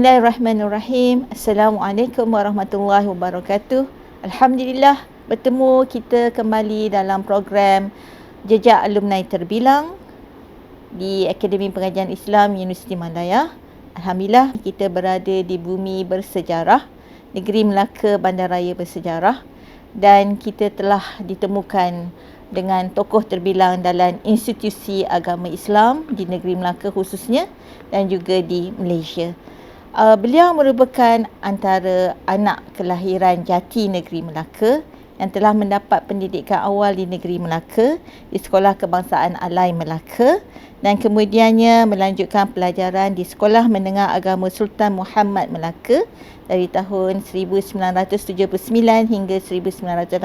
Bismillahirrahmanirrahim. Assalamualaikum warahmatullahi wabarakatuh. Alhamdulillah bertemu kita kembali dalam program Jejak Alumni Terbilang di Akademi Pengajian Islam Universiti Malaya. Alhamdulillah kita berada di bumi bersejarah, negeri Melaka, bandaraya bersejarah, dan kita telah ditemukan dengan tokoh terbilang dalam institusi agama Islam di negeri Melaka khususnya dan juga di Malaysia. Beliau merupakan antara anak kelahiran jati negeri Melaka yang telah mendapat pendidikan awal di negeri Melaka di Sekolah Kebangsaan Alai Melaka dan kemudiannya melanjutkan pelajaran di Sekolah Menengah Agama Sultan Muhammad Melaka dari tahun 1979 hingga 1981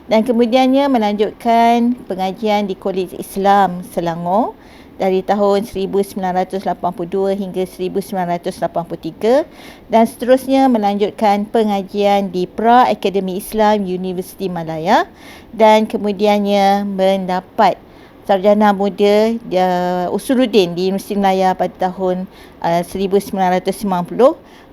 dan kemudiannya melanjutkan pengajian di Kolej Islam Selangor dari tahun 1982 hingga 1983 dan seterusnya melanjutkan pengajian di Pra Akademi Islam Universiti Malaya dan kemudiannya mendapat sarjana muda Usuluddin di Universiti Malaya pada tahun 1990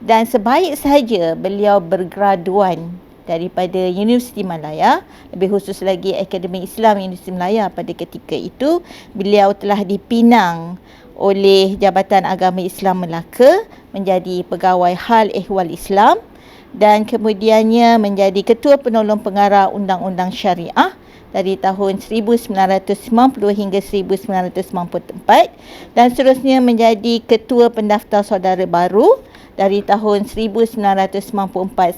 dan sebaik sahaja beliau bergraduan daripada Universiti Malaya, lebih khusus lagi Akademi Islam Universiti Malaya pada ketika itu, beliau telah dipinang oleh Jabatan Agama Islam Melaka menjadi pegawai hal ehwal Islam dan kemudiannya menjadi Ketua Penolong Pengarah Undang-Undang Syariah dari tahun 1990 hingga 1994 dan seterusnya menjadi Ketua Pendaftar Saudara Baru dari tahun 1994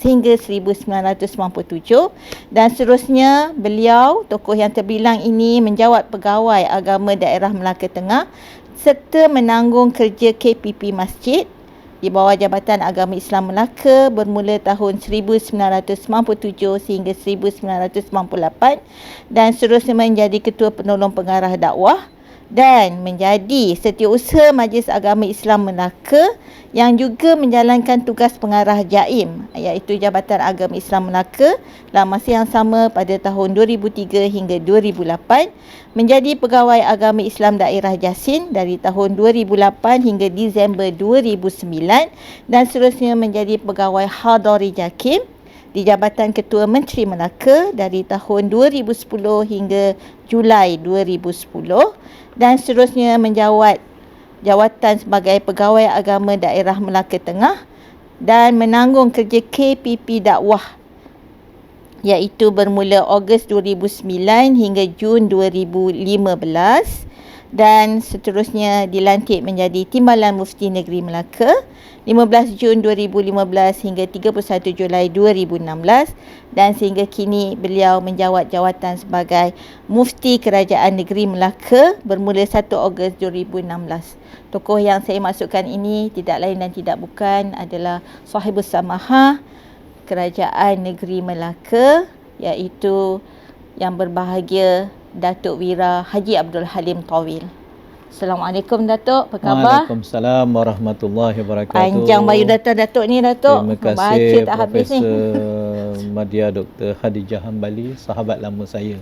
hingga 1997 dan seterusnya beliau, tokoh yang terbilang ini, menjawat pegawai agama daerah Melaka Tengah serta menanggung kerja KPP Masjid di bawah Jabatan Agama Islam Melaka bermula tahun 1997 sehingga 1998 dan seterusnya menjadi Ketua Penolong Pengarah Dakwah dan menjadi Setiausaha Majlis Agama Islam Melaka yang juga menjalankan tugas pengarah JAIM iaitu Jabatan Agama Islam Melaka dalam masa yang sama pada tahun 2003 hingga 2008, menjadi Pegawai Agama Islam Daerah Jasin dari tahun 2008 hingga Disember 2009 dan seterusnya menjadi Pegawai Hadari Jakim di Jabatan Ketua Menteri Melaka dari tahun 2010 hingga Julai 2010 dan seterusnya menjawat jawatan sebagai Pegawai Agama Daerah Melaka Tengah dan menanggung kerja KPP Dakwah iaitu bermula Ogos 2009 hingga Jun 2015 dan seterusnya dilantik menjadi Timbalan Mufti Negeri Melaka 15 Jun 2015 hingga 31 Julai 2016 dan sehingga kini beliau menjawat jawatan sebagai Mufti Kerajaan Negeri Melaka bermula 1 Ogos 2016. Tokoh yang saya masukkan ini tidak lain dan tidak bukan adalah Sahibus Samahah Kerajaan Negeri Melaka iaitu yang berbahagia Datuk Wira Haji Abdul Halim Tawil. Assalamualaikum Datuk, apa khabar? Waalaikumsalam warahmatullahi wabarakatuh. Panjang biodata Datuk ni Datuk. Terima kasih Profesor Madya Dr. Khadijah Hambali, sahabat lama saya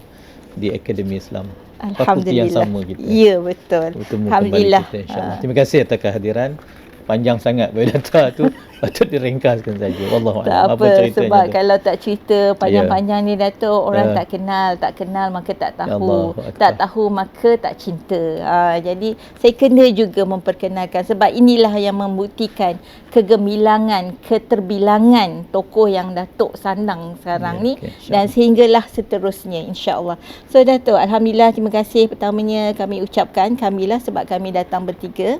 di Akademi Islam. Fakulti yang sama kita. Ya, betul. Bertemu Alhamdulillah. kembali kita, insya-Allah. Terima kasih atas kehadiran. Panjang sangat biodata tu, patut diringkaskan saja. Wallahualam. Tak apa sebab tu? Kalau tak cerita panjang-panjang ni Datuk, orang tak kenal maka tak tahu, tak tahu maka tak cinta. Jadi saya kena juga memperkenalkan sebab inilah yang membuktikan kegemilangan, keterbilangan tokoh yang Datuk sandang sekarang ni dan sehinggalah seterusnya, insya-Allah. So Datuk, alhamdulillah, terima kasih pertamanya kami ucapkan, kamilah sebab kami datang bertiga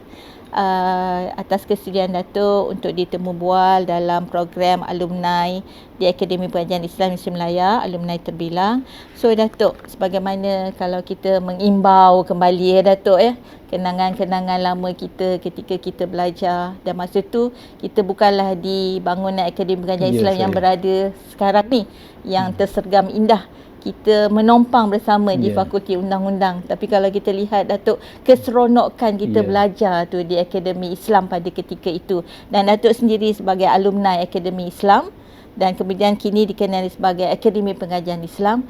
atas kesudian Datuk untuk ditemu bual dalam program alumni di Akademi Pengajian Islam Universiti Malaya, alumni terbilang. So Datuk, sebagaimana kalau kita mengimbau kembali Datuk kenangan-kenangan lama kita ketika kita belajar dan masa tu kita bukanlah di bangunan Akademi Pengajian Islam yang berada sekarang ni yang tersergam indah. Kita menompang bersama di Fakulti Undang-Undang. Tapi kalau kita lihat Datuk, keseronokan kita belajar tu di Akademi Islam pada ketika itu. Dan Datuk sendiri sebagai alumni Akademi Islam dan kemudian kini dikenali sebagai Akademi Pengajian Islam,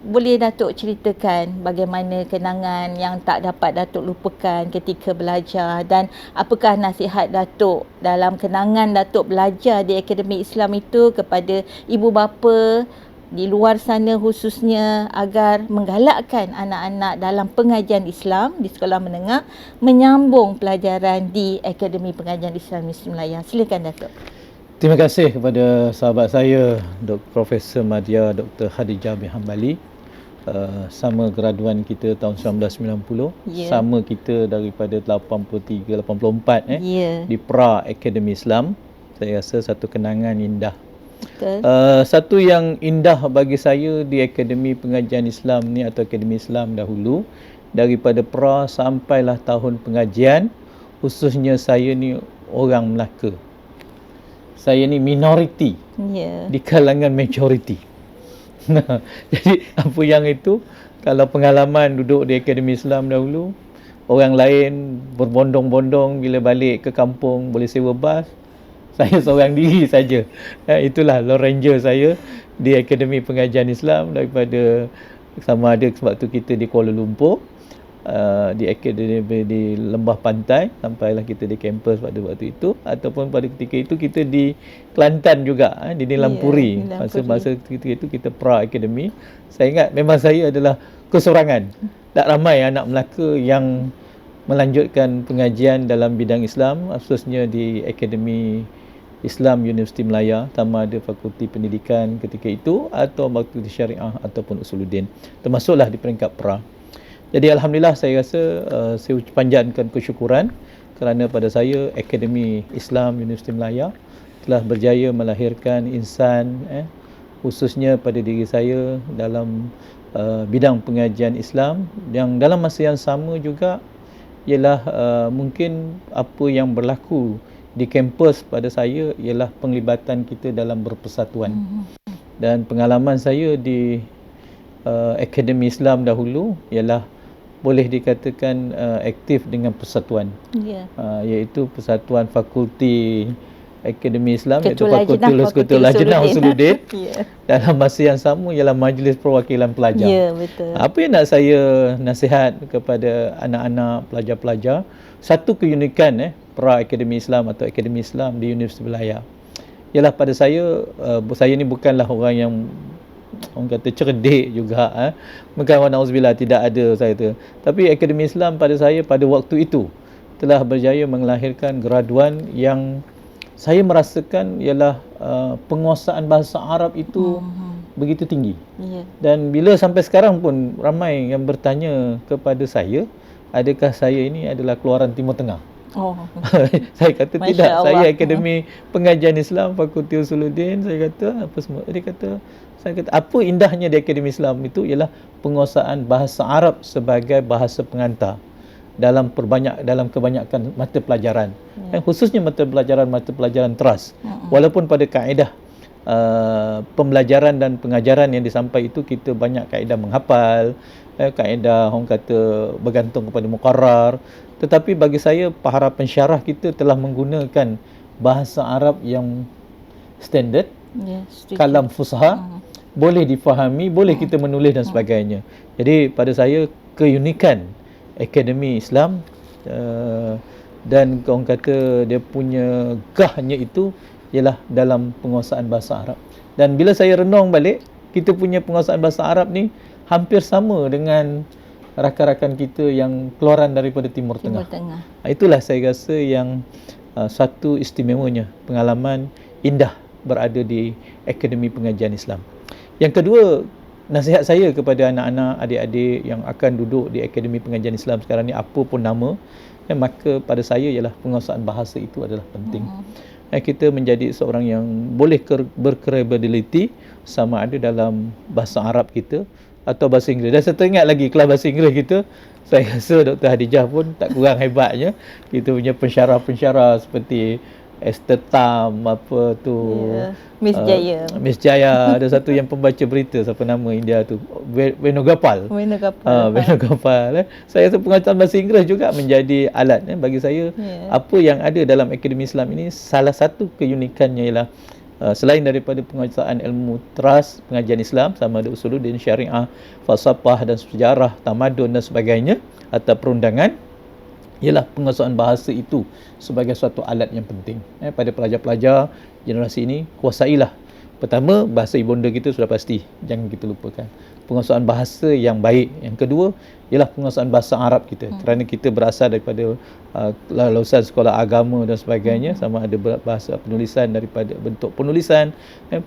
boleh Datuk ceritakan bagaimana kenangan yang tak dapat Datuk lupakan ketika belajar, dan apakah nasihat Datuk dalam kenangan Datuk belajar di Akademi Islam itu kepada ibu bapa di luar sana khususnya, agar menggalakkan anak-anak dalam pengajian Islam di sekolah menengah menyambung pelajaran di Akademi Pengajian Islam Universiti Melaya. Silakan Datuk. Terima kasih kepada sahabat saya Profesor Madya Dr. Khadijah bin Hambali. Sama graduan kita tahun 1990, sama kita daripada 83 84 di Pra Akademi Islam. Saya rasa satu kenangan indah. Betul. Satu yang indah bagi saya di Akademi Pengajian Islam ni atau Akademi Islam dahulu, daripada Pra sampailah tahun pengajian, khususnya saya ni orang Melaka. Saya ni minoriti di kalangan majoriti. Jadi apa yang itu, kalau pengalaman duduk di Akademi Islam dahulu, orang lain berbondong-bondong bila balik ke kampung boleh sewa bas, saya seorang diri saja. Itulah Lone Ranger saya di Akademi Pengajian Islam, daripada sama ada sebab tu kita di Kuala Lumpur, di akademi di Lembah Pantai, sampailah kita di kampus pada waktu itu, ataupun pada ketika itu kita di Kelantan juga, di Nilampuri. Masa ketika itu kita Pra Akademi. Saya ingat memang saya adalah kesorangan. Tak ramai anak Melaka yang melanjutkan pengajian dalam bidang Islam, khususnya di Akademi Islam Universiti Melaya, sama ada Fakulti Pendidikan ketika itu atau Fakulti Syariah ataupun Usuluddin, termasuklah di peringkat Pra. Jadi alhamdulillah saya rasa saya panjatkan kesyukuran kerana pada saya Akademi Islam Universiti Melaya telah berjaya melahirkan insan khususnya pada diri saya dalam bidang pengajian Islam, yang dalam masa yang sama juga ialah mungkin apa yang berlaku di kampus pada saya ialah penglibatan kita dalam berpersatuan. Dan pengalaman saya di Akademi Islam dahulu ialah boleh dikatakan aktif dengan persatuan, iaitu persatuan fakulti Akademi Islam, iaitu Fakulti Lajnah Usuluddin. Dalam masa yang sama ialah Majlis Perwakilan Pelajar. Betul. Apa yang nak saya nasihat kepada anak-anak pelajar-pelajar, satu keunikan Pra Akademi Islam atau Akademi Islam di Universiti Melaya ialah pada saya ni bukanlah orang yang orang kata cerdik juga, bukan na'udzubillah, tidak ada saya tu. Tapi Akademi Islam pada saya pada waktu itu telah berjaya melahirkan graduan yang saya merasakan ialah penguasaan bahasa Arab itu begitu tinggi. Dan bila sampai sekarang pun ramai yang bertanya kepada saya, adakah saya ini adalah keluaran Timur Tengah? Saya kata Masya tidak, Allah. Saya Akademi Pengajian Islam Fakulti Usuluddin. Saya kata apa semua. Saya kata apa indahnya di Akademi Islam itu ialah penguasaan bahasa Arab sebagai bahasa pengantar dalam kebanyakan mata pelajaran, khususnya mata pelajaran teras. Walaupun pada kaedah pembelajaran dan pengajaran yang disampaikan itu kita banyak kaedah menghafal, kaedah orang kata bergantung kepada muqarrar, tetapi bagi saya para pensyarah kita telah menggunakan bahasa Arab yang standard, kalam fusha, boleh difahami, boleh kita menulis dan sebagainya. Jadi pada saya keunikan Akademi Islam dan orang kata dia punya gahnya itu ialah dalam penguasaan bahasa Arab. Dan bila saya renung balik, kita punya penguasaan bahasa Arab ni hampir sama dengan rakan-rakan kita yang keluaran daripada Timur Tengah. Itulah saya rasa yang satu istimewanya, pengalaman indah berada di Akademi Pengajian Islam. Yang kedua, nasihat saya kepada anak-anak, adik-adik yang akan duduk di Akademi Pengajian Islam sekarang ni, apa pun nama, maka pada saya ialah penguasaan bahasa itu adalah penting. Kita menjadi seorang yang boleh berkredibiliti sama ada dalam bahasa Arab kita atau bahasa Inggeris. Dan saya teringat lagi kelas bahasa Inggeris kita, saya rasa Dr. Khadijah pun tak kurang hebatnya. Kita punya pensyarah-pensyarah seperti Esther Tam, apa tu, Miss Jaya. Miss Jaya. Ada satu yang pembaca berita, siapa nama India tu, Venugopal. Venugopal. Saya rasa penguasaan bahasa Inggeris juga menjadi alat bagi saya. Apa yang ada dalam Akademi Islam ini, salah satu keunikannya ialah Selain daripada penguasaan ilmu teras pengajian Islam sama ada usuluddin, syariah, falsafah dan sejarah, tamadun dan sebagainya atau perundangan, ialah penguasaan bahasa itu sebagai suatu alat yang penting. Pada pelajar-pelajar generasi ini, kuasailah. Pertama, bahasa ibunda kita sudah pasti, jangan kita lupakan. Penguasaan bahasa yang baik. Yang kedua, ialah penguasaan bahasa Arab kita. Kerana kita berasal daripada lulusan sekolah agama dan sebagainya, sama ada bahasa penulisan daripada bentuk penulisan,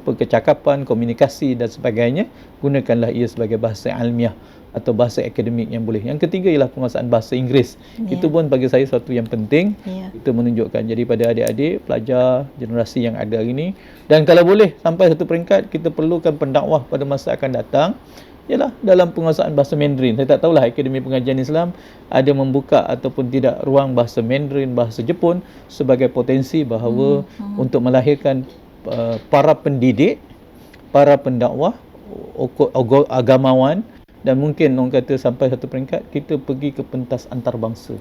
percakapan, komunikasi dan sebagainya, gunakanlah ia sebagai bahasa ilmiah atau bahasa akademik yang boleh. Yang ketiga ialah penguasaan bahasa Inggeris. Itu pun bagi saya suatu yang penting. Kita menunjukkan. Jadi pada adik-adik, pelajar, generasi yang ada hari ini, dan kalau boleh sampai satu peringkat, kita perlukan pendakwah pada masa akan datang, ialah dalam penguasaan bahasa Mandarin. Saya tak tahulah Akademi Pengajian Islam ada membuka ataupun tidak ruang bahasa Mandarin, bahasa Jepun sebagai potensi bahawa untuk melahirkan para pendidik, para pendakwah, agamawan, dan mungkin orang kata sampai satu peringkat kita pergi ke pentas antarabangsa.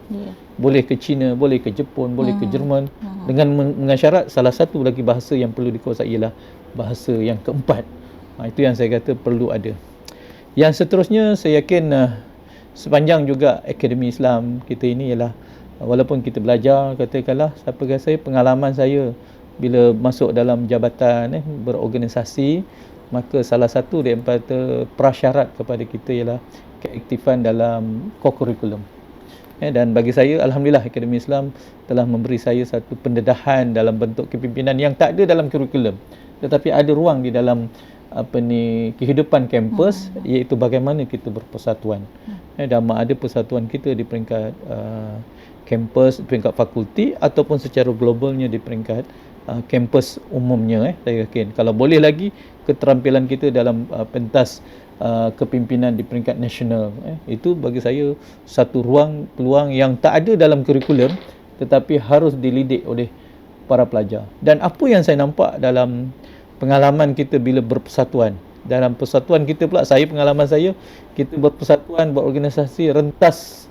Boleh ke China, boleh ke Jepun, boleh ke Jerman, dengan syarat salah satu lagi bahasa yang perlu dikuasai ialah bahasa yang keempat. Itu yang saya kata perlu ada. Yang seterusnya, saya yakin sepanjang juga Akademi Islam kita ini ialah walaupun kita belajar, katakanlah saya pengalaman saya bila masuk dalam jabatan berorganisasi, maka salah satu daripada prasyarat kepada kita ialah keaktifan dalam co-curriculum. Dan bagi saya, Alhamdulillah, Akademi Islam telah memberi saya satu pendedahan dalam bentuk kepimpinan yang tak ada dalam kurikulum, tetapi ada ruang di dalam kehidupan kampus, iaitu bagaimana kita berpersatuan. Dan ada persatuan kita di peringkat kampus, peringkat fakulti, ataupun secara globalnya di peringkat kampus umumnya. Saya yakin kalau boleh lagi keterampilan kita dalam pentas kepimpinan di peringkat nasional, itu bagi saya satu peluang yang tak ada dalam kurikulum, tetapi harus dilidik oleh para pelajar. Dan apa yang saya nampak dalam pengalaman kita bila berpersatuan, dalam persatuan kita pula, pengalaman saya, kita berpersatuan, berorganisasi rentas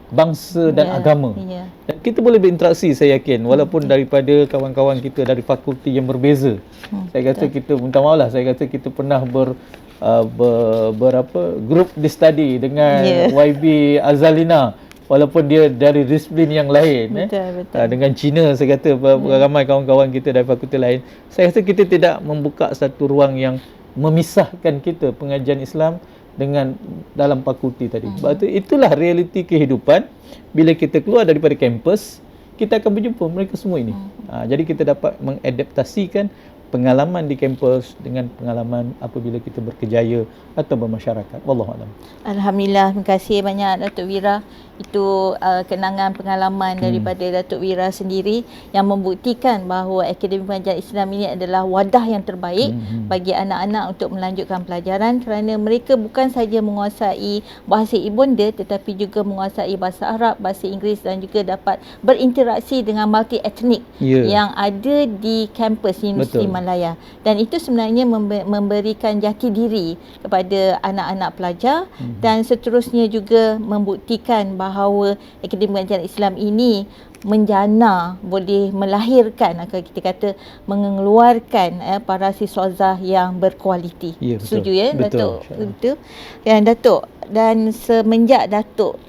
bangsa dan agama. Dan kita boleh berinteraksi, saya yakin, walaupun daripada kawan-kawan kita dari fakulti yang berbeza. Saya kata kita, minta maaf lah, saya kata kita pernah group di study dengan YB Azalina, walaupun dia dari disiplin yang lain. Dengan Cina, saya kata ramai kawan-kawan kita dari fakulti lain. Saya rasa kita tidak membuka satu ruang yang memisahkan kita pengajian Islam dengan dalam fakulti tadi. Sebab itulah realiti kehidupan. Bila kita keluar daripada kampus, kita akan berjumpa mereka semua ini. Jadi kita dapat mengadaptasikan pengalaman di kampus dengan pengalaman apabila kita berkejaya atau bermasyarakat. Wallahualam. Alhamdulillah, terima kasih banyak Datuk Wira. Itu kenangan pengalaman daripada Datuk Wira sendiri yang membuktikan bahawa Akademi Pengajian Islam ini adalah wadah yang terbaik bagi anak-anak untuk melanjutkan pelajaran, kerana mereka bukan saja menguasai bahasa ibunda tetapi juga menguasai bahasa Arab, bahasa Inggeris, dan juga dapat berinteraksi dengan multi etnik yang ada di kampus Universiti Malaya. Dan itu sebenarnya memberikan jati diri kepada anak-anak pelajar, dan seterusnya juga membuktikan bahawa Akademi Pengajian Islam ini menjana, boleh melahirkan, kalau kita kata mengeluarkan para siswazah yang berkualiti. Setuju ya Datuk? Betul. Dan semenjak Datuk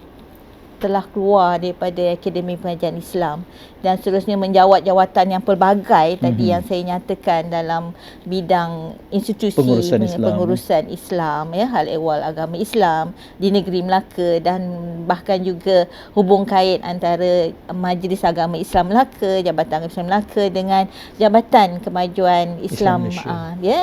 telah keluar daripada Akademi Pengajian Islam dan seterusnya menjawat jawatan yang pelbagai tadi yang saya nyatakan dalam bidang institusi pengurusan Islam, hal ehwal agama Islam di negeri Melaka, dan bahkan juga hubung kait antara Majlis Agama Islam Melaka, Jabatan Agama Islam Melaka dengan Jabatan Kemajuan Islam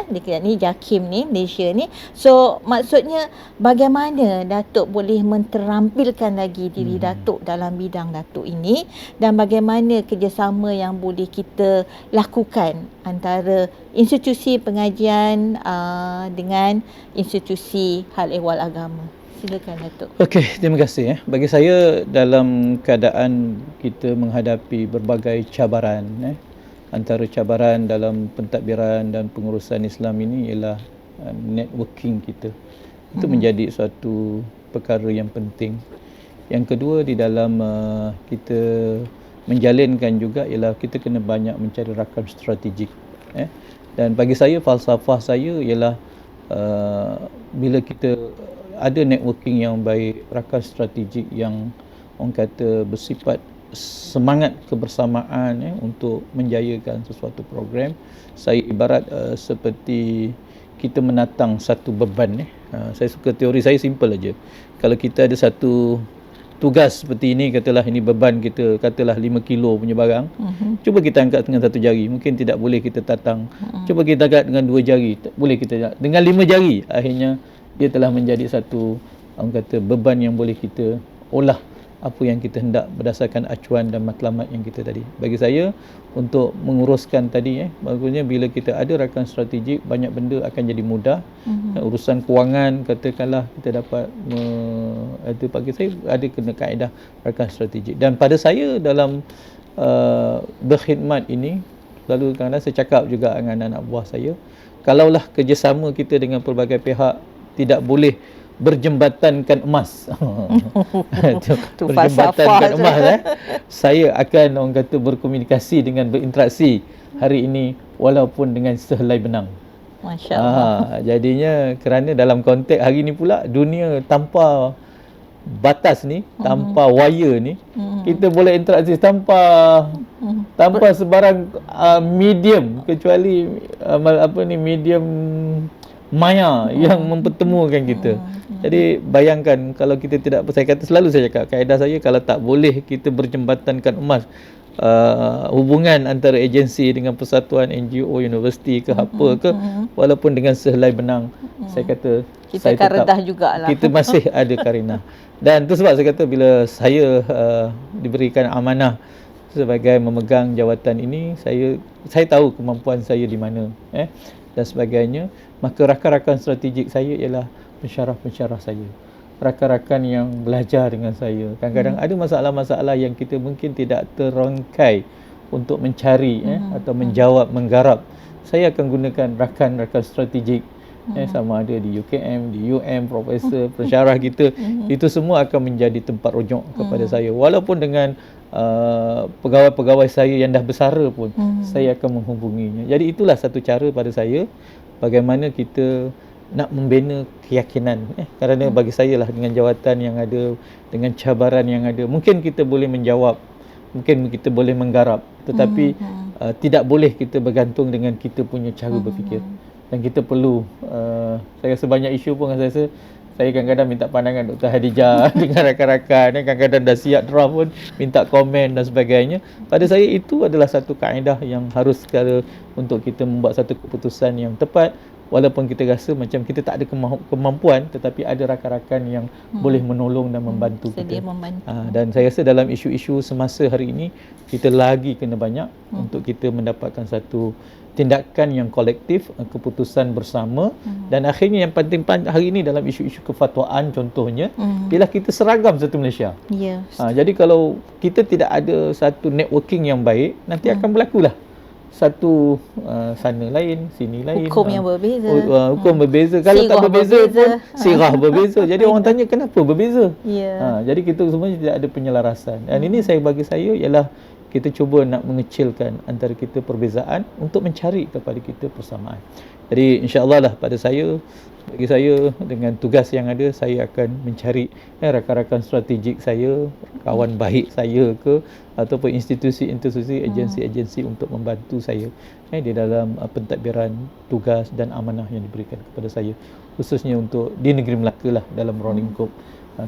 dekat ni JAKIM ni, Malaysia ni. So maksudnya bagaimana Datuk boleh menterampilkan lagi diri Datuk dalam bidang Datuk ini, dan bagaimana kerjasama yang boleh kita lakukan antara institusi pengajian dengan institusi hal ehwal agama. Silakan Datuk. Okey, terima kasih. Bagi saya, dalam keadaan kita menghadapi berbagai cabaran, antara cabaran dalam pentadbiran dan pengurusan Islam ini ialah networking kita. Itu menjadi suatu perkara yang penting. Yang kedua, di dalam kita menjalinkan juga ialah kita kena banyak mencari rakam strategik. Dan bagi saya, falsafah saya ialah bila kita ada networking yang baik, rakan strategik yang orang kata bersifat semangat kebersamaan untuk menjayakan sesuatu program, saya ibarat seperti kita menatang satu beban. Saya suka teori saya simple aja. Kalau kita ada satu tugas seperti ini, katalah ini beban kita, katalah 5 kilo punya barang, cuba kita angkat dengan satu jari, mungkin tidak boleh kita tatang. Cuba kita angkat dengan 2 jari, tak boleh kita dengan 5 jari, akhirnya dia telah menjadi satu, orang kata, beban yang boleh kita olah apa yang kita hendak berdasarkan acuan dan matlamat yang kita tadi. Bagi saya, untuk menguruskan tadi, bagusnya bila kita ada rakan strategik, banyak benda akan jadi mudah. Urusan kewangan, katakanlah kita dapat bagi saya ada kena kaedah rakan strategik. Dan pada saya dalam berkhidmat ini, lalu kadang-kadang saya cakap juga dengan anak buah saya, kalaulah kerjasama kita dengan pelbagai pihak tidak boleh berjembatankan emas. Berjembatankan emas. Saya akan, orang kata, berkomunikasi dengan berinteraksi hari ini walaupun dengan sehelai benang. Masya Allah. Jadinya kerana dalam konteks hari ini pula, dunia tanpa batas ni, tanpa wire ni, kita boleh interaksi tanpa sebarang medium, kecuali medium maya yang mempertemukan kita. Jadi bayangkan kalau kita tidak, saya kata, selalu saya cakap, kaedah saya, kalau tak boleh kita berjembatankan emas hubungan antara agensi dengan persatuan, NGO, universiti ke apa ke, walaupun dengan sehelai benang, saya kata kita saya akan tetap redah jugalah. Kita masih ada karinah. Dan itu sebab saya kata bila saya diberikan amanah sebagai memegang jawatan ini, saya tahu kemampuan saya di mana dan sebagainya. Maka rakan-rakan strategik saya ialah pensyarah-pensyarah saya, rakan-rakan yang belajar dengan saya. Kadang-kadang ada masalah-masalah yang kita mungkin tidak terangkai untuk mencari atau menjawab, menggarap. Saya akan gunakan rakan-rakan strategik, sama ada di UKM, di UM, profesor, pensyarah kita. Itu semua akan menjadi tempat rujuk kepada saya. Walaupun dengan pegawai-pegawai saya yang dah bersara pun, saya akan menghubunginya. Jadi itulah satu cara pada saya bagaimana kita nak membina keyakinan. Kerana bagi saya lah, dengan jawatan yang ada, dengan cabaran yang ada, mungkin kita boleh menjawab, mungkin kita boleh menggarap, tetapi tidak boleh kita bergantung dengan kita punya cara berfikir. Dan kita perlu, saya rasa banyak isu pun saya kadang-kadang minta pandangan Dr. Hadijah dengan rakan-rakan, kadang-kadang dah siap draft pun minta komen dan sebagainya. Pada saya itu adalah satu kaedah yang harus sekali untuk kita membuat satu keputusan yang tepat. Walaupun kita rasa macam kita tak ada kemampuan, tetapi ada rakan-rakan yang boleh menolong dan membantu kita. Dan saya rasa dalam isu-isu semasa hari ini, kita lagi kena banyak untuk kita mendapatkan satu tindakan yang kolektif, keputusan bersama. Dan akhirnya yang penting hari ini dalam isu-isu kefatwaan contohnya, ialah kita seragam satu Malaysia. Jadi kalau kita tidak ada satu networking yang baik, nanti akan berlakulah satu sana lain, sini lain. Hukum yang berbeza. Hukum berbeza. Kalau tak berbeza pun, sirah berbeza. Jadi orang tanya kenapa berbeza? Jadi kita semua tidak ada penyelarasan. Dan ini bagi saya ialah kita cuba nak mengecilkan antara kita perbezaan untuk mencari kepada kita persamaan. Jadi insya-Allah lah bagi saya dengan tugas yang ada, saya akan mencari rakan-rakan strategik saya, kawan baik saya ataupun institusi-institusi, agensi-agensi untuk membantu saya di dalam pentadbiran tugas dan amanah yang diberikan kepada saya, khususnya untuk di negeri Melaka lah, dalam running scope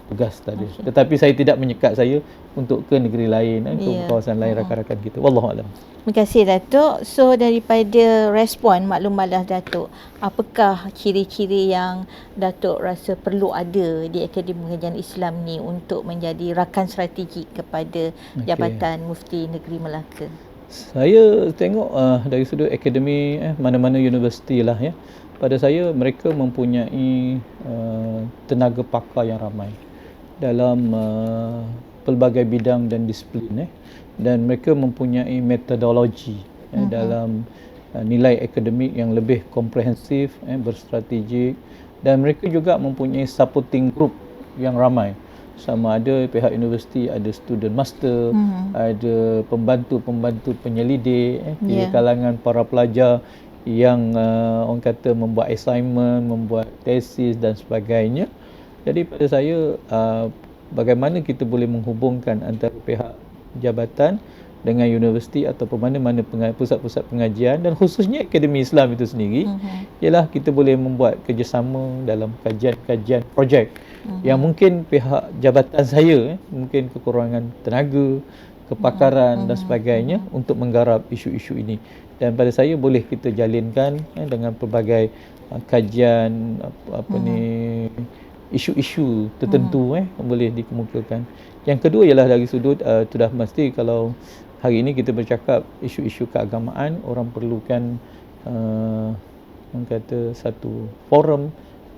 tugas tadi. Tetapi saya tidak menyekat saya untuk ke negeri lain, ke kawasan lain rakan-rakan kita. Wallahualam. Terima kasih Datuk. So daripada respon maklumatlah Datuk, apakah ciri-ciri yang Datuk rasa perlu ada di Akademi Pengajian Islam ni untuk menjadi rakan strategik kepada Jabatan Mufti Negeri Melaka? Saya tengok dari sudut akademi, mana-mana universiti lah pada saya mereka mempunyai tenaga pakar yang ramai dalam pelbagai bidang dan disiplin, dan mereka mempunyai metodologi dalam nilai akademik yang lebih komprehensif, berstrategik, dan mereka juga mempunyai supporting group yang ramai. sama ada pihak universiti ada student master, ada pembantu-pembantu penyelidik, kira kalangan para pelajar yang orang kata membuat assignment, membuat tesis dan sebagainya. Jadi pada saya bagaimana kita boleh menghubungkan antara pihak jabatan dengan universiti ataupun mana-mana pusat-pusat pengajian dan khususnya Akademi Islam itu sendiri, ialah kita boleh membuat kerjasama dalam kajian-kajian projek yang mungkin pihak jabatan saya mungkin kekurangan tenaga, kepakaran dan sebagainya untuk menggarap isu-isu ini. Dan pada saya boleh kita jalinkan dengan pelbagai kajian isu-isu tertentu boleh dikemukakan. Yang kedua ialah dari sudut sudah mesti kalau hari ini kita bercakap isu-isu keagamaan, orang perlukan orang kata satu forum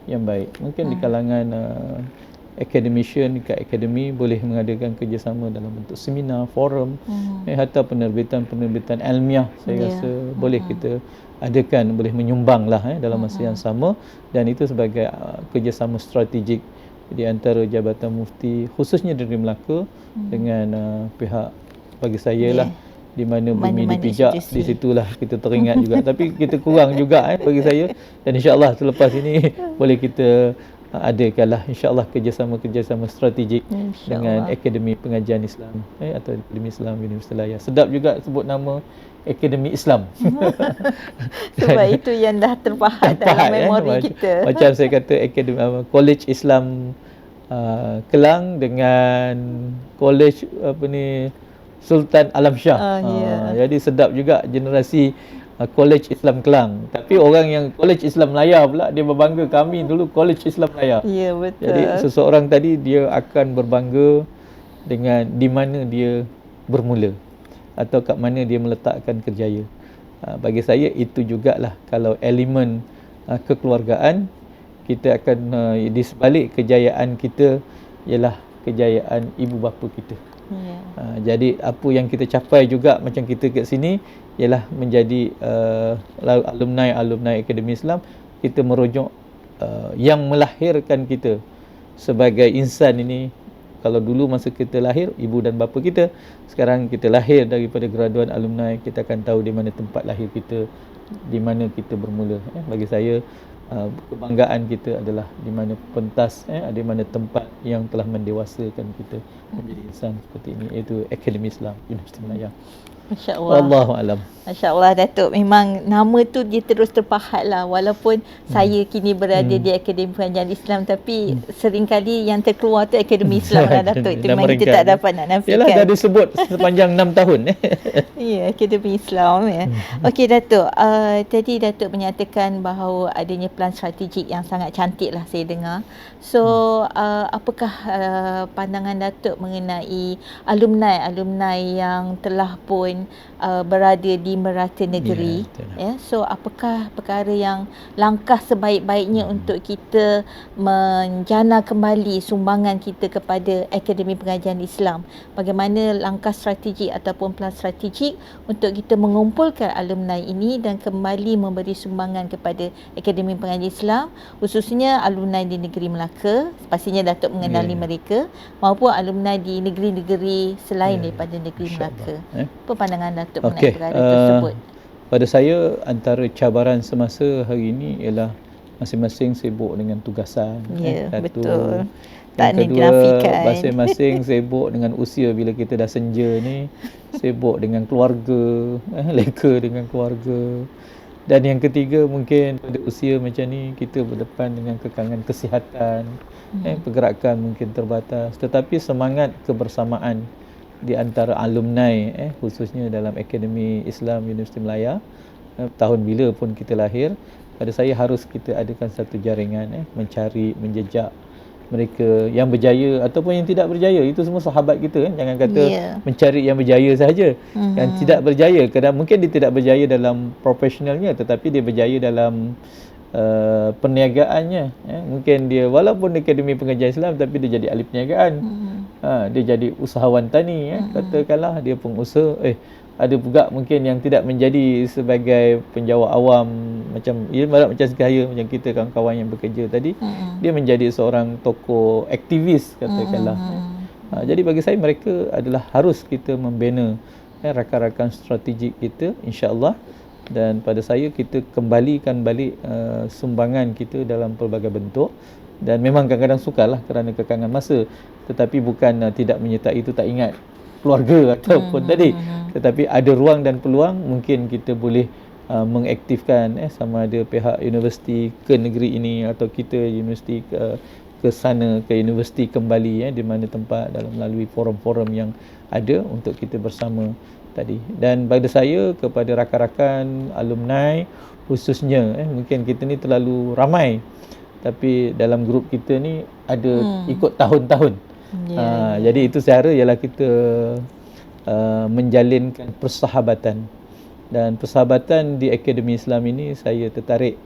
yang baik. Mungkin di kalangan academician dekat akademi boleh mengadakan kerjasama dalam bentuk seminar, forum, hatta penerbitan-penerbitan ilmiah saya rasa boleh kita adakan, boleh menyumbang lah dalam masa yang sama, dan itu sebagai kerjasama strategik di antara Jabatan Mufti khususnya Negeri Melaka dengan pihak bagi saya lah di mana bumi dipijak di situlah kita teringat juga tapi kita kurang juga bagi saya, dan insya-Allah selepas ini boleh kita adakanlah insya-Allah kerjasama strategik dengan Akademi Pengajian Islam atau Akademi Islam Universiti Melaya. Sedap juga sebut nama Akademi Islam. Sebab itu yang dah terpahat dalam memori kita. Macam saya kata Akademi College Islam Kelang dengan College Sultan Alam Shah. Jadi sedap juga generasi College Islam Kelang. Tapi orang yang College Islam Melaya pula dia berbangga kami dulu College Islam Melaya. Ya, betul. Jadi seseorang tadi dia akan berbangga dengan di mana dia bermula atau kat mana dia meletakkan kerjaya. Bagi saya itu jugalah kalau elemen kekeluargaan kita akan di sebalik kejayaan kita ialah kejayaan ibu bapa kita. Jadi apa yang kita capai juga macam kita kat sini ialah menjadi alumni Akademi Islam, kita merujuk yang melahirkan kita sebagai insan ini. Kalau dulu masa kita lahir ibu dan bapa kita, sekarang kita lahir daripada graduan alumni, kita akan tahu di mana tempat lahir kita, di mana kita bermula. Bagi saya kebanggaan kita adalah di mana pentas, di mana tempat yang telah mendewasakan kita menjadi insan seperti ini, iaitu Akademi Islam Universiti Melaya. Masya-Allah. Wallahu alam. Masya-Allah Datuk, memang nama tu dia terus terpahat lah, walaupun saya kini berada di Akademi Pengajian Islam, tapi seringkali yang terkeluar tu Akademi Islam lah Datuk. Itu memang kita tak dapat nak nafikan. Yalah, dah disebut sepanjang 6 tahun. Ya, Akademi Islam ya. Okey Datuk, tadi Datuk menyatakan bahawa adanya pelan strategik yang sangat cantik lah saya dengar. So, apakah pandangan Datuk mengenai alumni yang telah pun berada di merata negeri, so apakah perkara yang langkah sebaik-baiknya untuk kita menjana kembali sumbangan kita kepada Akademi Pengajian Islam? Bagaimana langkah strategik ataupun pelan strategik untuk kita mengumpulkan alumni ini dan kembali memberi sumbangan kepada Akademi Pengajian Islam, khususnya alumni di negeri Melaka, pastinya Datuk mengenali mereka, maupun alumni di negeri-negeri selain daripada negeri Melaka. Apa pandangan Datuk mengenai perkara tersebut? Pada saya antara cabaran semasa hari ini ialah masing-masing sibuk dengan tugasan. Betul. Tak ada dinafikan. Masing-masing sibuk dengan usia bila kita dah senja ni, sibuk dengan keluarga, leka dengan keluarga. Dan yang ketiga mungkin pada usia macam ni kita berdepan dengan kekangan kesihatan, pergerakan mungkin terbatas, tetapi semangat kebersamaan di antara alumni khususnya dalam Akademi Islam Universiti Melaya, tahun bila pun kita lahir, pada saya harus kita adakan satu jaringan mencari, menjejak mereka yang berjaya ataupun yang tidak berjaya. Itu semua sahabat kita kan. Jangan kata mencari yang berjaya sahaja. Yang tidak berjaya, kadang mungkin dia tidak berjaya dalam profesionalnya, tetapi dia berjaya dalam perniagaannya. Mungkin dia walaupun di Akademi Pengajian Islam tapi dia jadi ahli perniagaan. Dia jadi usahawan tani, katakanlah dia pengusaha. Ada juga mungkin yang tidak menjadi sebagai penjawat awam macam macam sekaya macam kita kawan-kawan yang bekerja tadi, dia menjadi seorang tokoh aktivis katakanlah. Jadi bagi saya mereka adalah harus kita membina rakan-rakan strategik kita, insya-Allah. Dan pada saya kita kembalikan balik sumbangan kita dalam pelbagai bentuk. Dan memang kadang-kadang sukarlah kerana kekangan masa, tetapi bukan tidak menyertai itu tak ingat keluarga ataupun tadi, tetapi ada ruang dan peluang mungkin kita boleh mengaktifkan sama ada pihak universiti ke negeri ini atau kita universiti ke sana, ke universiti kembali di mana tempat dalam melalui forum-forum yang ada untuk kita bersama tadi. Dan pada saya kepada rakan-rakan alumni khususnya, mungkin kita ni terlalu ramai, tapi dalam grup kita ni ada ikut tahun-tahun. Jadi itu cara ialah kita menjalinkan persahabatan. Dan persahabatan di Akademi Islam ini saya tertarik.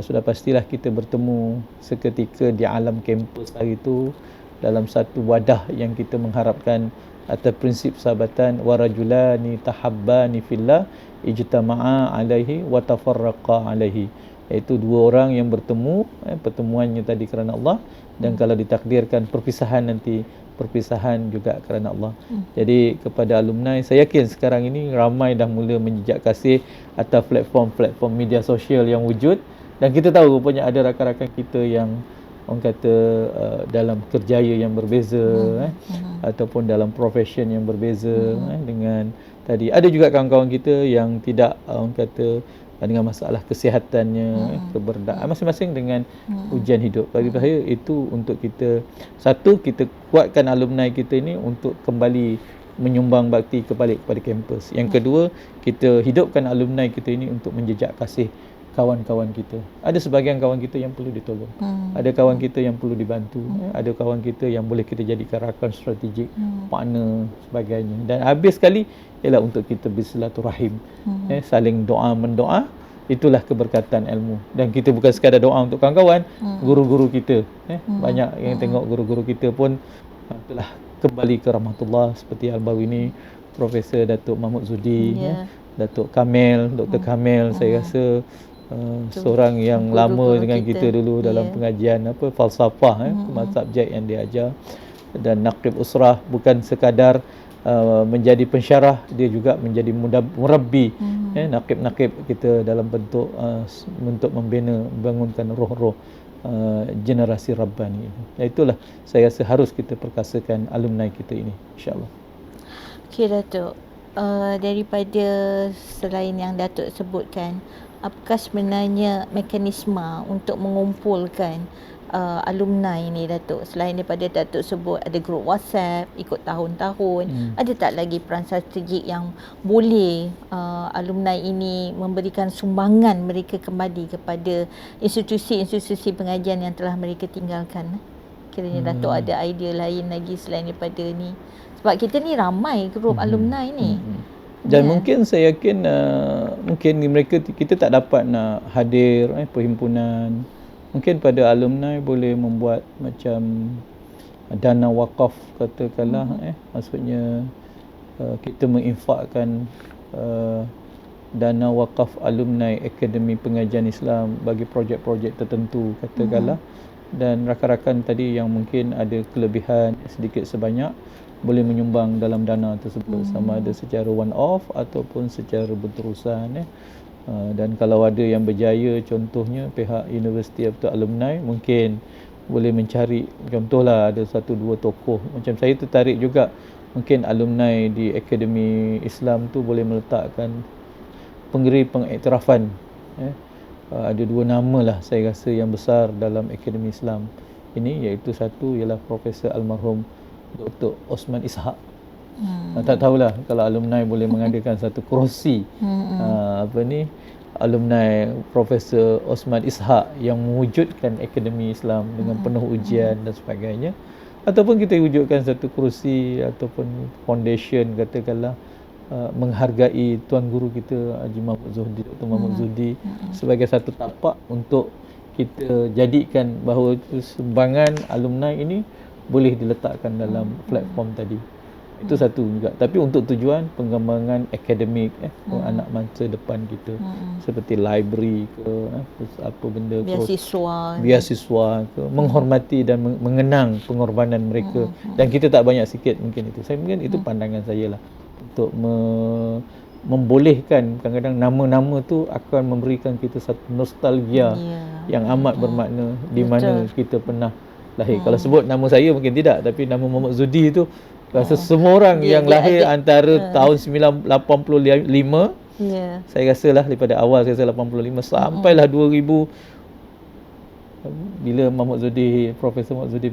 Sudah pastilah kita bertemu seketika di alam kampus hari itu dalam satu wadah yang kita mengharapkan atas prinsip persahabatan, warajulani tahabbani fillah ijtama'a alaihi wa tafarraqa alaihi, iaitu dua orang yang bertemu, pertemuannya tadi kerana Allah, dan kalau ditakdirkan perpisahan nanti perpisahan juga kerana Allah. Jadi kepada alumni, saya yakin sekarang ini ramai dah mula menjejak kasih atas platform-platform media sosial yang wujud, dan kita tahu rupanya ada rakan-rakan kita yang orang kata dalam kerjaya yang berbeza, ataupun dalam profession yang berbeza, dengan tadi ada juga kawan-kawan kita yang tidak orang kata dengan masalah kesihatannya, keberadaan masing-masing dengan ujian hidup. Bagi saya itu untuk kita, satu, kita kuatkan alumni kita ini untuk kembali menyumbang bakti kepada kampus. Yang kedua, kita hidupkan alumni kita ini untuk menjejak kasih kawan-kawan kita. Ada sebahagian kawan kita yang perlu ditolong. Ada kawan kita yang perlu dibantu. Ada kawan kita yang boleh kita jadikan rakan strategik, partner sebagainya. Dan habis sekali ialah untuk kita bersilaturahim, saling doa mendoa. Itulah keberkatan ilmu. Dan kita bukan sekadar doa untuk kawan-kawan, guru-guru kita, banyak yang tengok guru-guru kita pun telah kembali ke rahmatullah, seperti Al-Bawi ini, Profesor Datuk Mahmud Zudi, Datuk Kamil, Dr. Kamil, saya rasa seorang yang lama dengan kita dulu dalam pengajian falsafah, subjek yang dia ajar. Dan Naqib Usrah bukan sekadar menjadi pensyarah, dia juga menjadi murabbi naqib-naqib kita dalam bentuk untuk membina, membangunkan roh-roh generasi Rabbani. Itulah saya rasa harus kita perkasakan alumni kita ini, insya-Allah. Okey Datuk, daripada selain yang Datuk sebutkan, apakah sebenarnya mekanisme untuk mengumpulkan alumni ini Datuk? Selain daripada Datuk sebut ada grup WhatsApp ikut tahun-tahun, ada tak lagi peran strategik yang boleh alumni ini memberikan sumbangan mereka kembali kepada institusi-institusi pengajian yang telah mereka tinggalkan? Kiranya Datuk ada idea lain lagi selain daripada ni, sebab kita ni ramai grup alumni ni. Dan mungkin saya yakin mungkin mereka, kita tak dapat nak hadir perhimpunan. Mungkin pada alumni boleh membuat macam dana wakaf katakanlah, maksudnya kita menginfakkan dana wakaf alumni Akademi Pengajian Islam bagi projek-projek tertentu katakanlah. Dan rakan-rakan tadi yang mungkin ada kelebihan sedikit sebanyak boleh menyumbang dalam dana tersebut, sama ada secara one off ataupun secara berterusan. Dan kalau ada yang berjaya, contohnya pihak universiti atau alumni mungkin boleh mencari, contohlah ada satu dua tokoh, macam saya tertarik juga mungkin alumni di Akademi Islam tu boleh meletakkan penggeri pengiktirafan. Ada dua nama lah saya rasa yang besar dalam Akademi Islam ini, iaitu satu ialah Profesor Almarhum Dr. Osman Ishak. Tak tahulah kalau alumni boleh mengadakan satu kerusi alumni Profesor Osman Ishak yang mewujudkan Akademi Islam dengan penuh ujian dan sebagainya, ataupun kita wujudkan satu kerusi ataupun foundation katakanlah menghargai tuan guru kita Haji Mahmud Zuhdi, Dr. Mahmud Zuhdi, sebagai satu tapak untuk kita jadikan bahawa sumbangan alumni ini boleh diletakkan dalam platform tadi. Itu satu juga. Tapi untuk tujuan pengembangan akademik anak masa depan kita, seperti library ke apa benda, beasiswa ke, menghormati dan mengenang pengorbanan mereka, dan kita tak banyak sikit mungkin itu. Saya mungkin itu pandangan saya lah, untuk membolehkan. Kadang-kadang nama-nama tu akan memberikan kita satu nostalgia yang amat bermakna di mana kita pernah lahir. Kalau sebut nama saya mungkin tidak, tapi nama Muhammad Zudi tu rasa semua orang yang lahir antara tahun 1985, saya rasa lah daripada awal saya rasa 85 sampailah 2000, bila Muhammad Zudi, Profesor Muhammad Zudi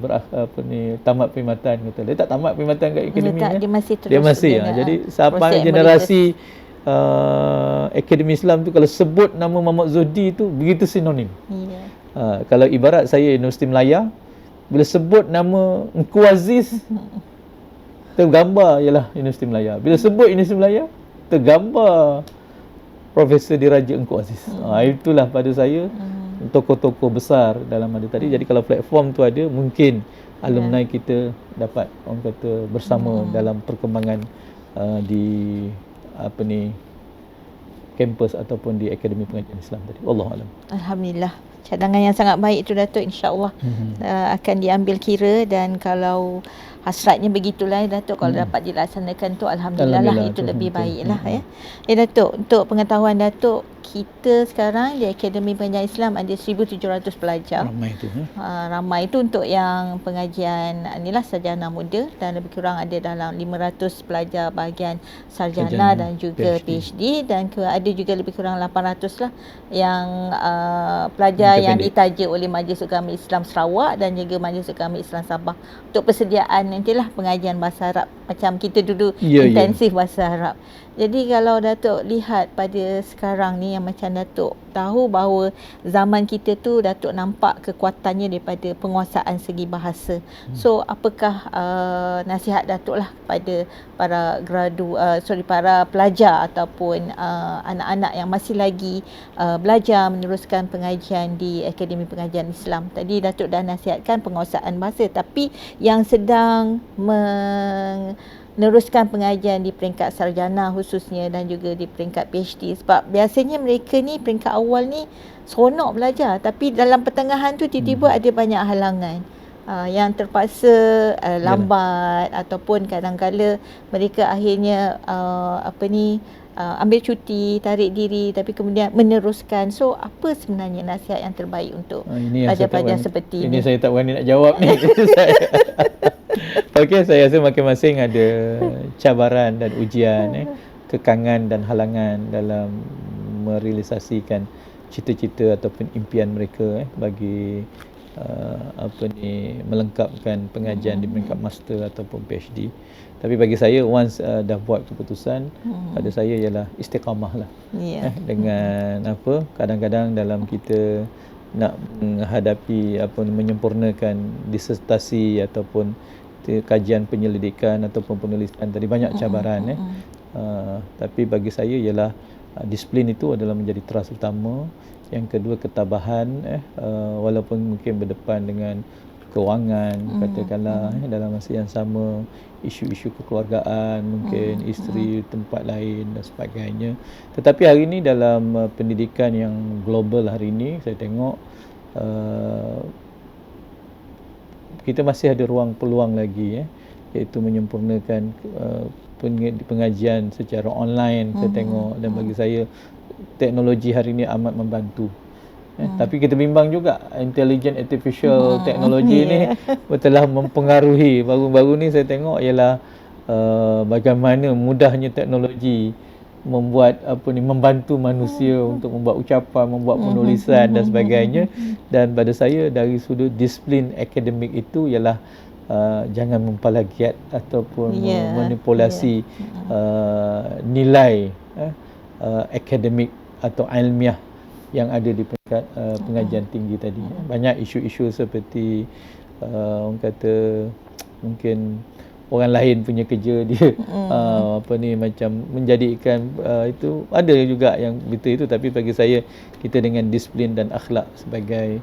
tamat perkhidmatan, kata dia tak tamat perkhidmatan kat akademi, dia masih jadi sampai generasi akademi Islam tu, kalau sebut nama Muhammad Zudi tu begitu sinonim. Kalau ibarat saya Universiti Melaya, bila sebut nama Engku Aziz, tergambar ialah Universiti Melaya. Bila sebut Universiti Melaya, tergambar Profesor Diraja Engku Aziz. Itulah pada saya tokoh-tokoh besar dalam ada tadi. Jadi kalau platform tu ada, mungkin alumni kita dapat orang kata bersama dalam perkembangan di kampus ataupun di Akademi Pengajian Islam tadi. Wallahualam. Alhamdulillah. Cadangan yang sangat baik itu Datuk, insya-Allah akan diambil kira, dan kalau hasratnya begitulah Datuk, kalau dapat dilaksanakan tu alhamdulillah lah, itu lebih baiklah ya. Datuk, untuk pengetahuan Datuk, kita sekarang di Akademi Pengajian Islam ada 1,700 pelajar. Ramai tu. Ramai itu untuk yang pengajian inilah sarjana muda, dan lebih kurang ada dalam 500 pelajar bahagian sarjana dan juga PhD, dan ada juga lebih kurang 800 lah yang pelajar yang ditaja oleh Majlis Agama Islam Sarawak dan juga Majlis Agama Islam Sabah untuk persediaan nantilah pengajian bahasa Arab macam kita dulu intensif bahasa Arab. Jadi kalau Datuk lihat pada sekarang ni, yang macam Datuk tahu bahawa zaman kita tu Datuk nampak kekuatannya daripada penguasaan segi bahasa. So apakah nasihat Datuk lah pada para pelajar ataupun anak-anak yang masih lagi belajar meneruskan pengajian di Akademi Pengajian Islam. Tadi Datuk dah nasihatkan penguasaan bahasa, tapi yang sedang meneruskan pengajian di peringkat sarjana khususnya dan juga di peringkat PhD, sebab biasanya mereka ni peringkat awal ni seronok belajar, tapi dalam pertengahan tu tiba-tiba ada banyak halangan yang terpaksa lambat, ataupun kadang-kala mereka akhirnya ambil cuti, tarik diri, tapi kemudian meneruskan. So apa sebenarnya nasihat yang terbaik untuk pelajar-pelajar seperti ini? Ini saya tak berani nak jawab ni. Okey, saya rasa masing-masing ada cabaran dan ujian, kekangan dan halangan dalam merealisasikan cita-cita ataupun impian mereka bagi melengkapkan pengajian di peringkat master ataupun PhD. Tapi bagi saya, once dah buat keputusan, pada saya ialah istiqamah lah. Dengan kadang-kadang dalam kita nak menghadapi menyempurnakan disertasi ataupun kajian penyelidikan ataupun penulisan tadi, banyak cabaran. Tapi bagi saya ialah disiplin itu adalah menjadi teras utama. Yang kedua, ketabahan, walaupun mungkin berdepan dengan kewangan, katakanlah dalam masa yang sama isu-isu kekeluargaan, mungkin isteri tempat lain dan sebagainya. Tetapi hari ini dalam pendidikan yang global hari ini, saya tengok kita masih ada ruang peluang lagi, iaitu menyempurnakan pengajian secara online. Saya tengok, dan bagi saya teknologi hari ini amat membantu. Tapi kita bimbang juga, intelligent artificial teknologi ni telah mempengaruhi. Baru-baru ni saya tengok ialah bagaimana mudahnya teknologi membuat membantu manusia untuk membuat ucapan, membuat penulisan dan sebagainya. Dan pada saya, dari sudut disiplin akademik itu ialah jangan mempelagiat ataupun memanipulasi nilai akademik atau ilmiah yang ada di peringkat pengajian tinggi tadi. Banyak isu-isu seperti orang kata mungkin orang lain punya kerja dia macam menjadikan itu, ada juga yang betul itu. Tapi bagi saya, kita dengan disiplin dan akhlak sebagai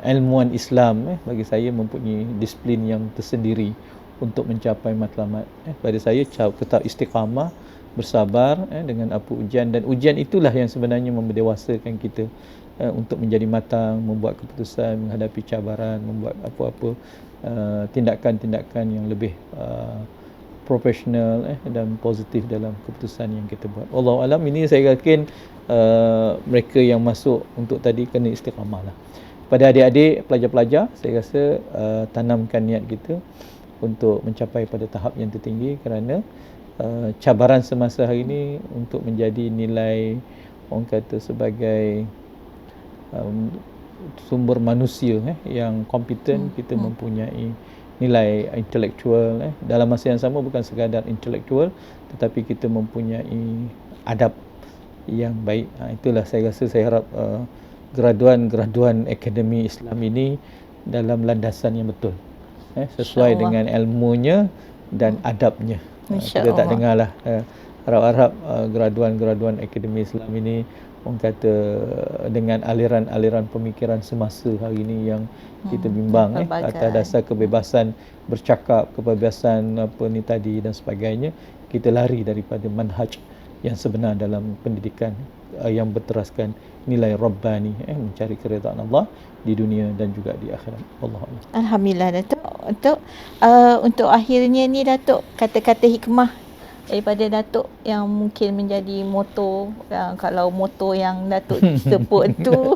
ilmuwan Islam, bagi saya mempunyai disiplin yang tersendiri untuk mencapai matlamat. Pada saya tetap istiqamah, bersabar dengan apa ujian, dan ujian itulah yang sebenarnya mendewasakan kita untuk menjadi matang, membuat keputusan, menghadapi cabaran, membuat apa-apa tindakan-tindakan yang lebih profesional dan positif dalam keputusan yang kita buat. Wallahu alam, ini saya yakin mereka yang masuk untuk tadi kena istiqamah lah. Pada adik-adik, pelajar-pelajar, saya rasa tanamkan niat kita untuk mencapai pada tahap yang tertinggi, kerana cabaran semasa hari ini untuk menjadi nilai, orang kata, sebagai sumber manusia yang kompeten, kita mempunyai nilai intelektual, dalam masa yang sama bukan sekadar intelektual, tetapi kita mempunyai adab yang baik. Itulah saya rasa, saya harap graduan akademi Islam ini dalam landasan yang betul, sesuai dengan ilmunya dan adabnya. Kita tak dengarlah harap-harap graduan akademi Islam ini, orang kata, dengan aliran-aliran pemikiran semasa hari ini yang kita bimbang atas dasar kebebasan bercakap, kebebasan apa ni tadi dan sebagainya, kita lari daripada manhaj yang sebenar dalam pendidikan yang berteraskan nilai rabbani, mencari keridaan Allah di dunia dan juga di akhirat. Allah. Alhamdulillah Datuk. Untuk akhirnya ni Datuk, kata-kata hikmah daripada Datuk yang mungkin menjadi moto, kalau moto yang Datuk sebut tu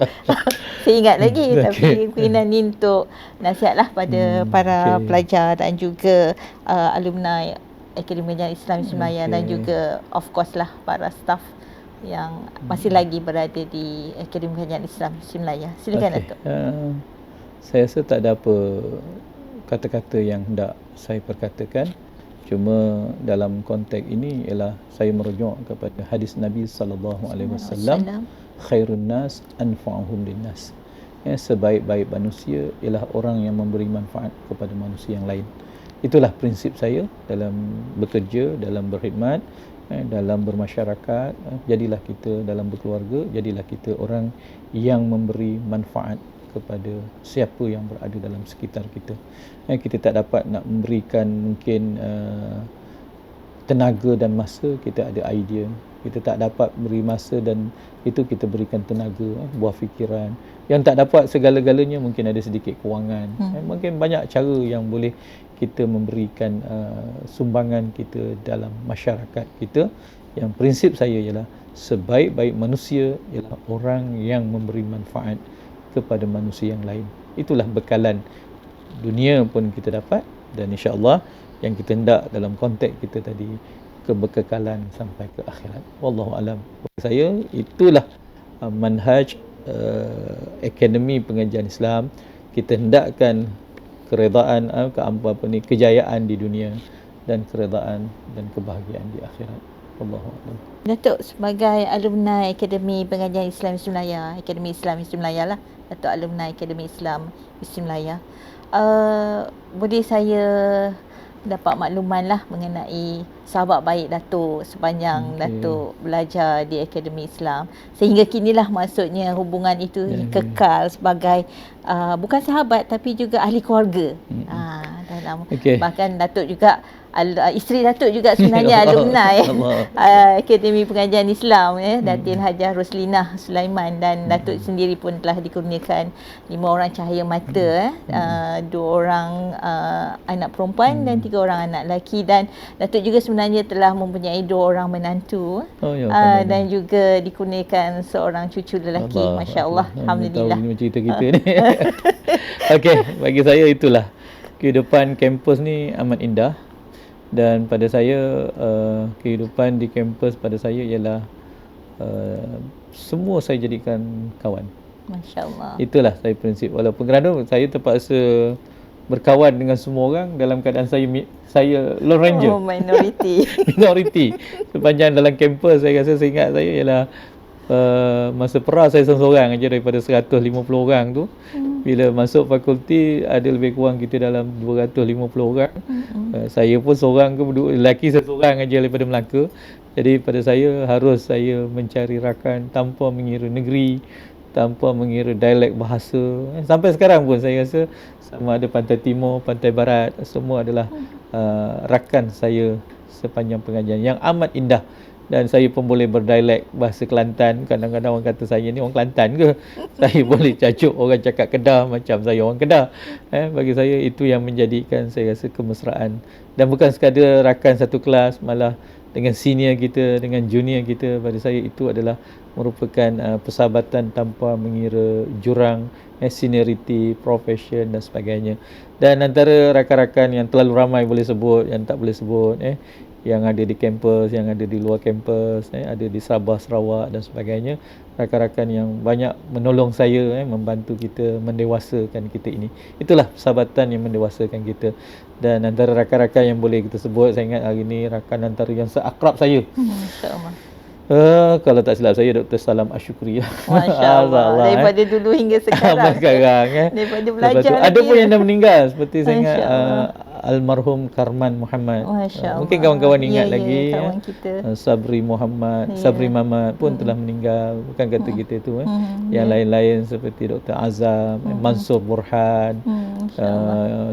saya ingat lagi, tapi keinginan ni untuk nasihatlah pada para pelajar dan juga alumni Akademi Pengajian Islam Islam Melayu, dan juga of course lah para staff yang masih lagi berada di Akademi Pengajian Islam Islam Melayu. Silakan Datuk. Saya rasa tak ada apa kata-kata yang hendak saya perkatakan. Cuma dalam konteks ini ialah saya merujuk kepada hadis Nabi sallallahu alaihi wasallam, khairun nas anfa'uhum linnas. Sebaik-baik manusia ialah orang yang memberi manfaat kepada manusia yang lain. Itulah prinsip saya dalam bekerja, dalam berkhidmat, dalam bermasyarakat. Jadilah kita dalam berkeluarga, jadilah kita orang yang memberi manfaat kepada siapa yang berada dalam sekitar kita. Kita tak dapat nak memberikan mungkin tenaga dan masa, kita ada idea. Kita tak dapat beri masa dan itu kita berikan tenaga, buah fikiran. Yang tak dapat segala-galanya, mungkin ada sedikit kewangan. Mungkin banyak cara yang boleh kita memberikan sumbangan kita dalam masyarakat kita. Yang prinsip saya ialah sebaik-baik manusia ialah orang yang memberi manfaat kepada manusia yang lain. Itulah bekalan dunia pun kita dapat, dan insya-Allah yang kita hendak dalam konteks kita tadi, kebekekalan sampai ke akhirat. Wallahu alam. Saya itulah manhaj Akademi Pengajian Islam. Kita hendakkan keredaan, kejayaan di dunia dan keredaan dan kebahagiaan di akhirat. Wallahu a'lam. Datuk, sebagai alumni Akademi Pengajian Islam Islam Melayu, Akademi Islam Islam Melayu lah, Datuk alumni Akademi Islam Islam Melayu, boleh saya dapat makluman lah mengenai sahabat baik Datuk sepanjang Datuk belajar di Akademi Islam sehingga kinilah, maksudnya hubungan itu kekal sebagai bukan sahabat tapi juga ahli keluarga. Dalam bahkan Datuk juga isteri Datuk juga sebenarnya alumni Akademi Pengajian Islam, Datin Hajah Roslinah Sulaiman, dan Datuk sendiri pun telah dikurniakan 5 orang cahaya mata, 2 orang anak perempuan dan 3 orang anak lelaki, dan Datuk juga sebenarnya telah mempunyai 2 orang menantu, dan juga dikurniakan seorang cucu lelaki. Masya-Allah, alhamdulillah. Tahu cerita kita ni. Okey, bagi saya itulah kehidupan kampus ni amat indah. Dan pada saya, kehidupan di kampus pada saya ialah semua saya jadikan kawan. Masya-Allah. Itulah saya prinsip. Walaupun kerana saya terpaksa berkawan dengan semua orang dalam keadaan saya lone ranger. Minoriti. Sepanjang dalam kampus, saya rasa, saya ingat saya ialah masa pra saya seorang aja daripada 150 orang tu. Bila masuk fakulti ada lebih kurang kita dalam 250 orang. Saya pun seorang ke, lelaki saya seorang aja daripada Melaka. Jadi pada saya harus saya mencari rakan tanpa mengira negeri, tanpa mengira dialek bahasa. Sampai sekarang pun saya rasa sama ada Pantai Timur, Pantai Barat, semua adalah rakan saya sepanjang pengajian yang amat indah. Dan saya pun boleh berdialek bahasa Kelantan. Kadang-kadang orang kata saya ni orang Kelantan ke? Saya boleh cajuk orang cakap Kedah macam saya orang Kedah. Bagi saya itu yang menjadikan saya rasa kemesraan. Dan bukan sekadar rakan satu kelas, malah dengan senior kita, dengan junior kita. Bagi saya itu adalah merupakan persahabatan tanpa mengira jurang, seniority, profession dan sebagainya. Dan antara rakan-rakan yang terlalu ramai boleh sebut, yang tak boleh sebut, yang ada di kampus, yang ada di luar kampus, ada di Sabah, Sarawak dan sebagainya. Rakan-rakan yang banyak menolong saya, membantu kita, mendewasakan kita ini. Itulah persahabatan yang mendewasakan kita. Dan antara rakan-rakan yang boleh kita sebut, saya ingat hari ini rakan antara yang seakrab saya. Masya-Allah. Kalau tak silap saya Dr. Salam Asyukri. Masya-Allah. Daripada dulu hingga sekarang. Sekarang Daripada belajar lagi. Ada pun yang dah meninggal seperti saya ingat almarhum Karman Muhammad. Mungkin kawan-kawan ingat lagi. Kawan kita. Sabri Muhammad, Sabri Mamat pun telah meninggal. Bukan kata kita itu. Yang lain-lain seperti Dr. Azam, Mansur Burhan,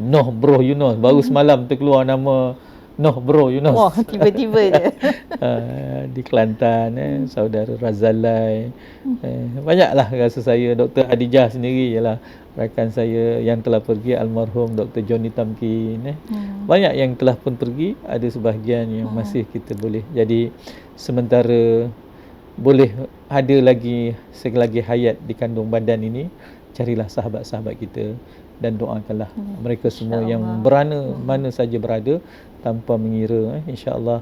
Noh Bro Yunus. Baru semalam terkeluar nama Noh Bro Yunus. Wah, tiba-tiba je. Di Kelantan, saudara Razalai. Banyaklah rasa saya. Dr. Hadijah sendiri ialah rakan saya yang telah pergi, almarhum Dr. Johnny Tamkin. Banyak yang telah pun pergi, ada sebahagian yang masih kita boleh. Jadi sementara boleh ada lagi selagi hayat di kandung badan ini, carilah sahabat-sahabat kita dan doakanlah mereka semua yang berada mana saja berada tanpa mengira, insya-Allah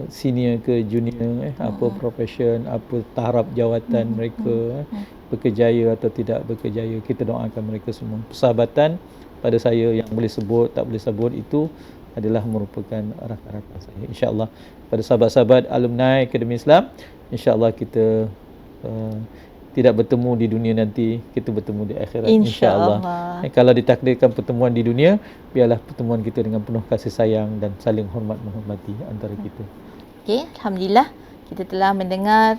senior ke junior, apa profession, apa taraf jawatan mereka, berkejaya atau tidak berkejaya, kita doakan mereka semua. Persahabatan pada saya yang boleh sebut, tak boleh sebut itu adalah merupakan rakan-rakan saya. InsyaAllah pada sahabat-sahabat alumni Akademi Islam, insyaAllah kita tidak bertemu di dunia nanti, kita bertemu di akhirat, insyaAllah. Kalau ditakdirkan pertemuan di dunia, biarlah pertemuan kita dengan penuh kasih sayang dan saling hormat menghormati antara kita. Okey, alhamdulillah kita telah mendengar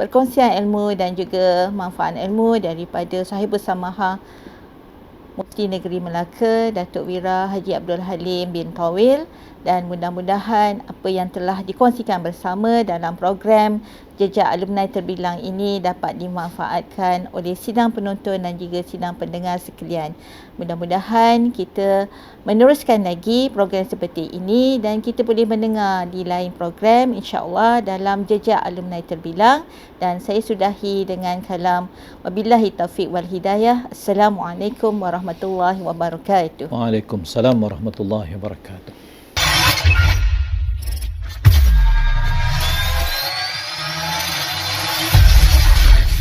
perkongsian ilmu dan juga manfaat ilmu daripada Sahibul Samaha Mufti Negeri Melaka, Datuk Wira Haji Abdul Halim bin Tawil, dan mudah-mudahan apa yang telah dikongsikan bersama dalam program Jejak Alumni Terbilang ini dapat dimanfaatkan oleh sidang penonton dan juga sidang pendengar sekalian. Mudah-mudahan kita meneruskan lagi program seperti ini dan kita boleh mendengar di lain program insya-Allah dalam Jejak Alumni Terbilang. Dan saya sudahi dengan kalam wabillahi taufiq wal hidayah. Assalamualaikum warahmatullahi wabarakatuh. Waalaikumsalam warahmatullahi wabarakatuh.